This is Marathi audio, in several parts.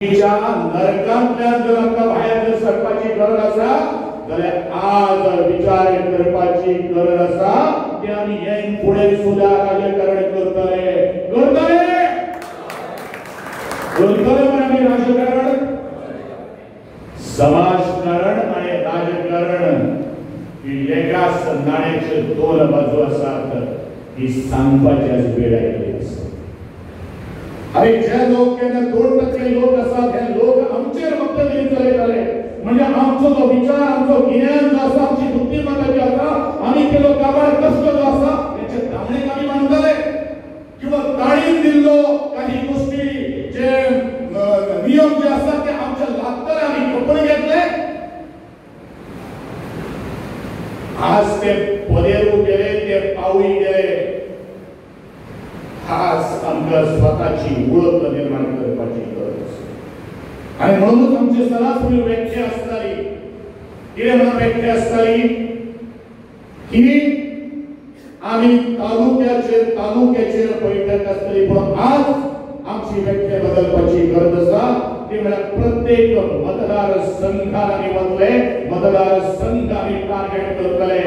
नरकांतल्यान जर आमकां भायर जर सरपाची गरज आसा जाल्यार आज विचार करपाची गरज आसा की आमी हे फुडें सुद्दां राजकारण करतले पण आमी राजकारण समाजकारण आणि राजकारण ही एकाच नाण्याचे दोन बाजू आसात ही सांगपाची वेळ आयली आसा। अरे जे लोक केन्ना 2% लोक आसात हे लोक आमचेर फक्त चलयताले म्हणजे आमचो जो विचार आमचो गिन्यान जो आसा आमची बुद्धिमत्ता जी आसा आमी केलो काबार कष्ट जो आसा तेचे दामणेक आमी मानतले किंवा ताणीन दिल्लो काही गोष्टी जे नियम जे आसा ते आमच्या लागतले आमी कपडे घेतले आज ते पदेरू गेले ते पावळी गेले आज आमकां स्वताची ओळख निर्माण करपाची गरज आणि म्हणूनच आमची सरासरी व्याख्या आसताली कितें म्हणून व्याख्या आसताली की आमी तालुक्याचेर बैठक आसतली पण आज आमची व्याख्या बदलपाची गरज आसा ती म्हळ्यार प्रत्येक मतदार संघात आमी वतले मतदार संघ आमी टार्गेट करतले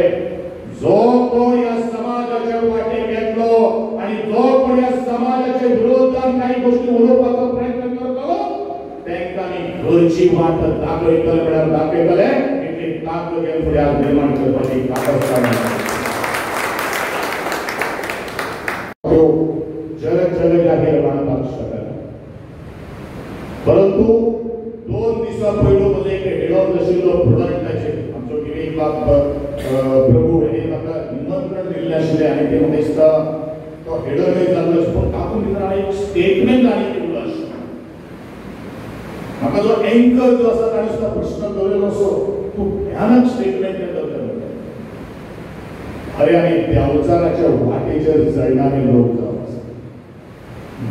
जो कोण या समाजाच्या वाटेक येतलो आणि जो कोण या समाजाच्या विरोधात काही गोष्टी उलोवपाचो प्रयत्न करतलो तांकां आमी घरची वाट दाखयतले म्हळ्यार दाखयतले इतली ताकद हे फुड्यान निर्माण करपाची ताकद जग जाहीर मानपाक शकना परंतु 2 दिसा पयलो म्हजो एक हेडोन आशिल्लो प्रोडक्टाचेर आमचो गिरीश बाब प्रभू हे म्हाका निमंत्रण दिल्लें आशिल्लें आनी ते म्हाका दिसता तो हेडोनूय जाल्लो पूण तातूंत भितर हांवें एक स्टेटमेंट आनी दिल्लो आशिल्लो म्हाका जो एंकर जो आसा ताणें सुद्दां प्रश्न दवरिल्लो असो खूब भयानक स्टेटमेंट येता अरे आमी देंवचाराच्या वाटेचेर चडणारे लोक जावन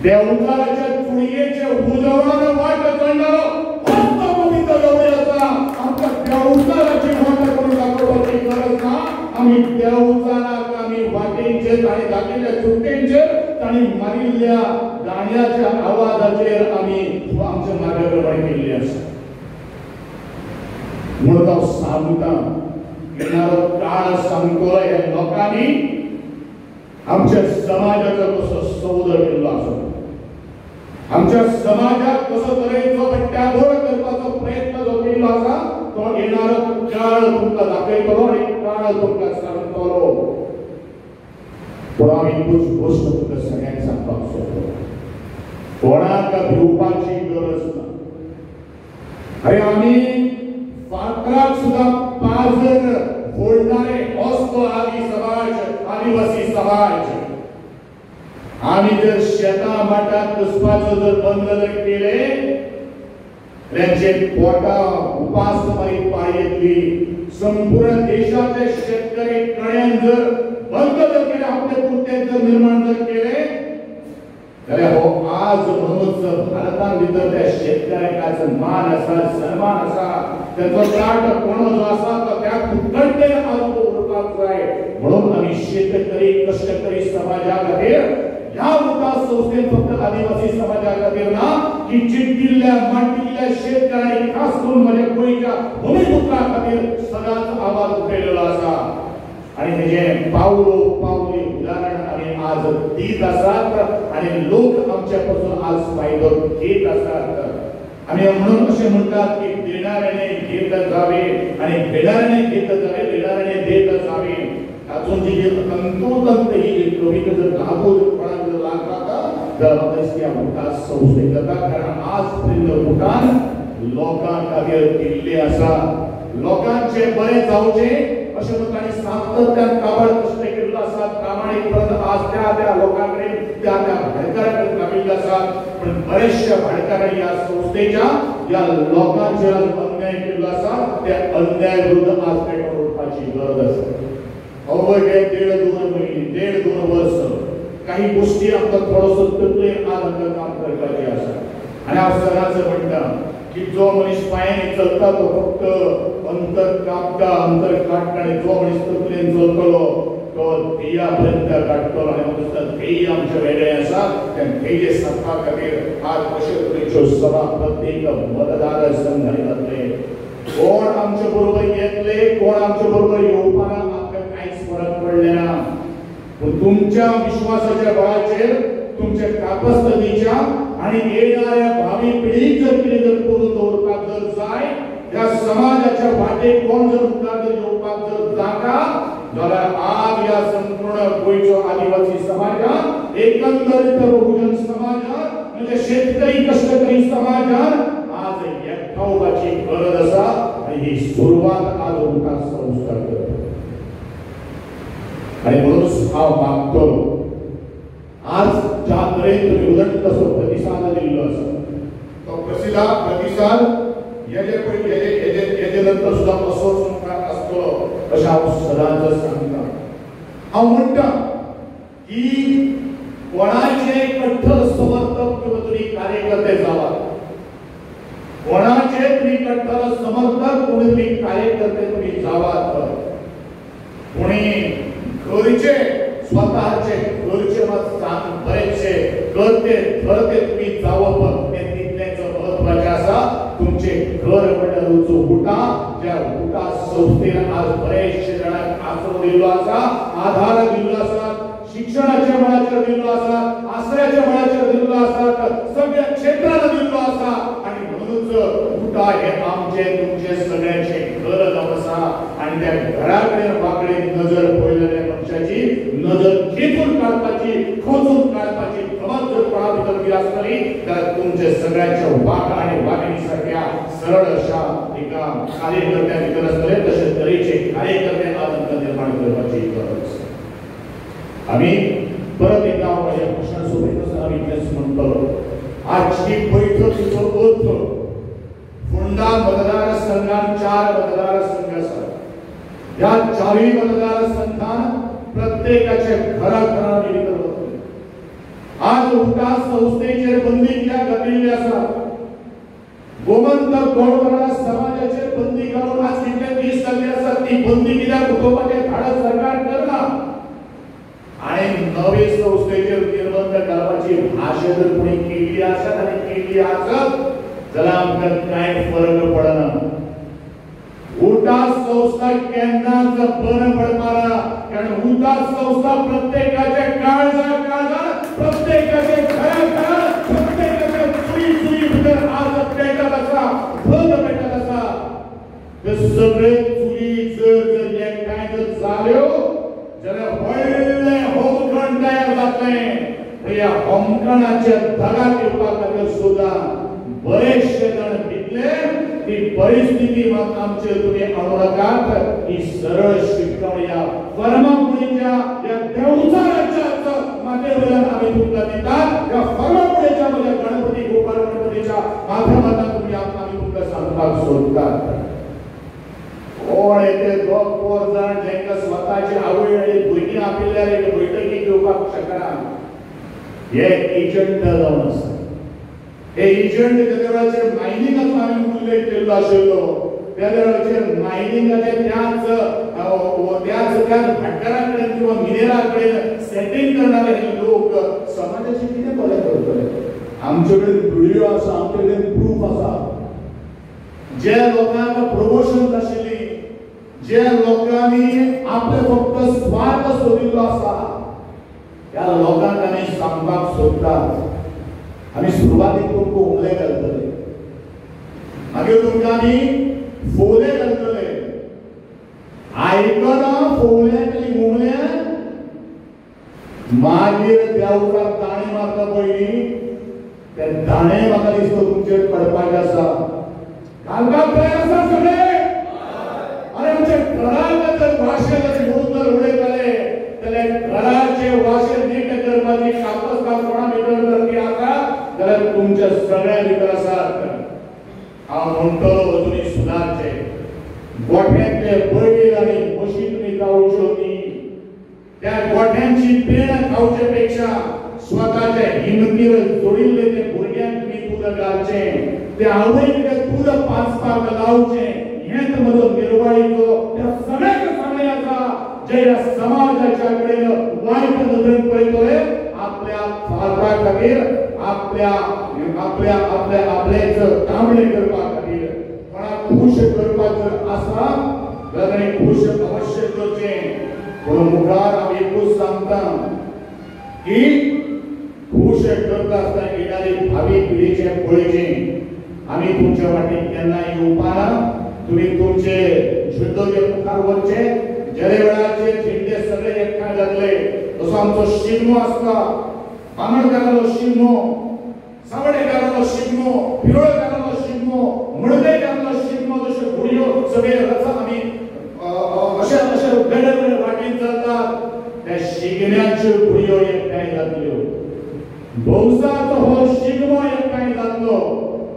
देंवचाराच्या चुडयेचे उजवान वाट चडणारो फक्त पवित्र गवळी आसा आमकां देंवचाराची वाट करून दाखोवपाची गरज ना आमी देंवचाराक आमी वाटेचेर ताणें दाखयल्ल्या चुडटेंचेर ताणें मारिल्ल्या गाण्याच्या आवाजाचेर आमी आमचे मार्गक्रमण केल्लें आसा म्हणून हांव सांगता येणारो काळ सांगतलो हे लोकांनी आमच्या समाजाचो कसो सौद केल्लो आसा आमच्या समाजाक कसो तरेचो बट्ट्याबोळ करपाचो प्रयत्न जो केल्लो आसा तो येणारो काळ तुमकां दाखयतलो आनी काळ तुमकां सांगतलो पूण हांव एकूच गोश्ट तुमकां सगळ्यांक सांगपाक सोदता कोणाक भिवपाची गरज ना अरे आमी फातराक सुद्दां पाजर फोडणारे असतो आदी समाज आदिवासी समाज आम्ही जर शेता माटात कसपाचो जर बंद जर केले त्यांचे पोटा उपासमारी पाळी येतली संपूर्ण देशाचे शेतकरी कण्यान जर बंद जर केले आपले पुरते जर निर्माण जर केले जाल्यार हो आज म्हणूनच भारतान भितर त्या शेतकऱ्याकाचो मान आसा सन्मान आसा त्याचो ताट कोण जो आसा तो त्या कुटंबे आलो उरपाक जाय म्हणून आमी शेतकरी कष्टकरी समाजा खातीर ह्या विकास संस्थेन फक्त आदिवासी समाजा खातीर ना की चिड्डिल्ल्या माटिल्ल्या शेतकऱ्यांनी खास करून माझ्या गोंयच्या भूमिपुत्रा खातीर सदांच आवाज उठयलेलो आसा आणि हेजे पावलो पावली उदाहरण आमी आज दीत आसात आणि लोक आमच्या पासून आज फायदो घेत आसात आमी म्हणून अशें म्हणटात की देणाऱ्याने घेत जावे आणि घेणाऱ्याने घेत जावे देणाऱ्याने देत जावे तातूंत जी तंतोतंत ही कविता जर लागू कोणाक जर लागता तर म्हाका दिसता ह्या संस्थेक जाता कारण आज पर्यंत भुटान लोकां खातीर दिल्ले आसा लोकांचे बरें जावचे अशें म्हणून ताणें सातत्यान काबाड कश्ट केल्लो आसा प्रामाणीकपणान आज त्या लोकां कडेन त्या भाडकारां कडेन राबिल्ले आसात पण बरेचशा भाडकारांनी ह्या संस्थेच्या ह्या लोकांचेर अन्याय केल्लो आसा त्या अन्याय विरुद्ध आज पेटोवन उठपाची गरज आसा अवघे 1.5 वर्ष काही गोष्टी आमकां थोडोसो तकलेर आज आमकां काम करपाचें आसा आनी हांव सदांच म्हणटा की जो मनीस पांयांनी चलता तो फक्त अंतर कापता अंतर काडटा आनी जो मनीस तकलेन चलतलो तो ध्येयापर्यंत काडटलो आनी म्हाका ध्येय आमचे वेगळे आसा त्या ध्येय साधपा खातीर आज कशे तरेच्यो सभा प्रत्येक मतदार संघांनी जातले कोण आमचे बरोबर येतले कोण आमचे बरोबर येवपाना आमकां कांयच फरक पडले ना पूण तुमच्या विश्वासाच्या बळाचेर तुमच्या कापस्तनीच्या आणि येणाऱ्या भावी पिढीक जर कितें जर करून दवरपाक जर जाय त्या समाजाच्या वाटेक कोण जर मुखार जर येवपाक जर जाता जाल्यार आज ह्या संपूर्ण गोंयचो आदिवासी समाजात एकंदरीत बहुजन समाजात म्हणजे शेतकरी कष्टकरी समाजात आज एकठावपाची गरज आसा आणि ही सुरवात आज उमटा संस्कार करता आणि म्हणून हांव मागतो आज ज्या तरेन तुम्ही उदंड कसो प्रतिसाद दिल्लो आसा तो प्रतिसाद हेजे नंतर सुद्धा असो मुखार आसतलो अशें हांव सदांच सांगता हांव म्हणटा की कोणाचे कट्टर समर्थक किंवा तुम्ही कार्यकर्ते जावात कोणाचे तुम्ही कट्टर समर्थक तुम्ही कार्यकर्ते तुम्ही जावात कोणी घरचे स्वतःचे घरचे मात बरेचशे करते ठरते तुम्ही जावप हे तितलेच महत्वाचे आसा तुमचे घर म्हणल्यार उठा ज्या उठा संस्थेन आज बरेचशे जाणांक आसरो दिल्लो आसा आधार दिल्लो आसा शिक्षणाच्या मळाचेर दिल्लो आसा आश्रयाच्या मळाचेर दिल्लो आसा सगळ्या क्षेत्रांत दिल्लो आसा आणि म्हणूनच उठा हे आमचे तुमचे सगळ्यांचे घर जावन आसा आणि त्या घरा कडेन वाकडे नजर पळयलेल्या मनशाची नजर खेचून काडपाची खोचून काडपाची गमत जर कोणा भितर आसतली जाल्यार तुमचे सगळ्यांच्या वाटा आणि वागिणी सारख्या सरळ अशा एका कार्यकर्त्या भितर आसतले तशे तरेचे कार्यकर्ते आज आमकां निर्माण करपाची गरज आसा आम्ही परत एकदा माझ्या भाषण सोबत आम्ही इतलेच म्हणतो आजची बैठकीचो अर्थ फोंडा मतदारसंघात 4 मतदारसंघ आसात ह्या 4 मतदारसंघात प्रत्येकाचे घराघरांनी भितर वतले आज उठा संस्थेचेर बंदी कित्याक घातिल्ली आसा गोमंतक गोंडवाना समाजाचेर बंदी घालून आज कितले दीस जाल्ले आसात ती बंदी कित्याक उठोवपाचें धाडस सरकार करना आणि नवे संस्थेचेर निर्बंध घालपाची भाशा जर कोणी केली आसत आनी केली आसत जाल्यार आमकां कांय फरक पडना उठा संस्था केन्नाच बंद पडपाना कारण उठा संस्था प्रत्येकाच्या काळजात प्रत्येकाच्या घराघरात प्रत्येकाच्या चुई भितर आज पेटत आसा भग पेटत आसा ते सगळे चुई जर एकठांय जर जाल्यो जाल्यार व्हडलें होमखण तयार जातलें ह्या होमखणाच्या धगाक येवपा खातीर सुद्दां बरेचशे जाण भितले ती परिस्थिती मात आमचे तुमी अणुनाकात ही सरळ शिकवण या फर्मामुळेच्या या देवचा राज्याचा माते वयल्यान आमी तुमकां दितात या फर्मामुळेच्या म्हणजे गणपती गोपाळ गणपतीच्या माध्यमांतल्यान तुमी आमी तुमकां सांगपाक सोदतात कोण येते दोन पोर जाण जेंका स्वताची आवय आनी भुरगीं आपिल्ल्यार एक बैठकीक येवपाक शकना हे एजंट जावन आसा हे एजंट त्या वेळाचेर मायनिंगाचो आमी उल्लेख केल्लो आशिल्लो त्या वेळाचेर मायनिंगाचे त्याच भाटकारा कडेन किंवा मिनेरा कडेन सेटिंग करणारे हे लोक समाजाचे कितें बरें करतले आमचे कडेन व्हिडिओ आसा आमचे कडेन प्रूफ आसा जे लोकांक प्रमोशन आशिल्ली जे लोकांनी आपले फक्त स्वार्थ सोदिल्लो आसा त्या लोकांक आमी सांगपाक सोदतात आमी सुरवातीक तुमकां उमले घालतले मागीर तुमकां आमी फोले घालतले आयकना फोल्याक आनी उमल्याक मागीर देवकाक दाणे मारता पयलीं ते दाणे म्हाका दिसता तुमचेर पडपाचे आसा घालपाक तयार आसा सगळे अरे आमचे घरांत जर वाशे जर म्हणून जर उडयताले जाल्यार घराचे वाशे नीट करपाची कापस कोणा भितर जर ती आसा जाल्यार तुमच्या सगळ्या भितर आसात हांव म्हणटलो अजुनी सुदारचे गोठ्यांतले बैल आनी म्हशी तुमी जावच्यो न्ही त्या गोठ्यांची पेण खावचे पेक्षा स्वताच्या हिमतीर जोडिल्ले ते भुरग्यांक तुमी दूद घालचें ते आवयक ते दूद पाजपाक लावचें हेच म्हजो निर्वाळीचो त्या सगळ्याक सांगणे आसा जे या समाजाच्या कडेन वाईट नदरेन पळयतोय आपल्या फादरा खातीर आपल्या आपल्या आपल्या आपलेच कामणे करपा खातीर कोणाक खुश करपाक जर आसा जाल्यार खुश अवश्य करचें पण मुखार हांव एकूच सांगता की खुश करता आसतना येणारी भावी पिढीचें पळयचें आमी तुमच्या वाटेन केन्नाय येवपाना तुम्ही तुमचे झेंडोचे मुखार वरचे जरे वेळाचे झेंडे सगळे एकठांय जातले तसो आमचो शिगमो आसता बांगडकाराचो शिगमो सावडेकाराचो शिगमो पिरोळकाराचो शिगमो मडकयकाराचो शिगमो जशे घोडयो सगळे रथ आमी अशे अशे वेगवेगळे वाटेन चलतात त्या शिगम्याच्यो घोडयो एकठांय जातल्यो भौसाचो हो शिगमो एकठांय जातलो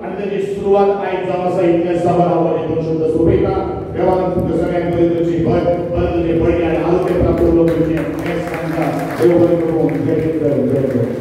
आणि त्याची सुरुवात आयज जावन आसा इतले सभा हांव दोन शब्द सोंपयता देवान तुमकां सगळ्यांक बरें करची बरें बळगी आनी आरोग्य प्राप्त करचें हें सांगता देव बरें करूं जय हिंद जय भारत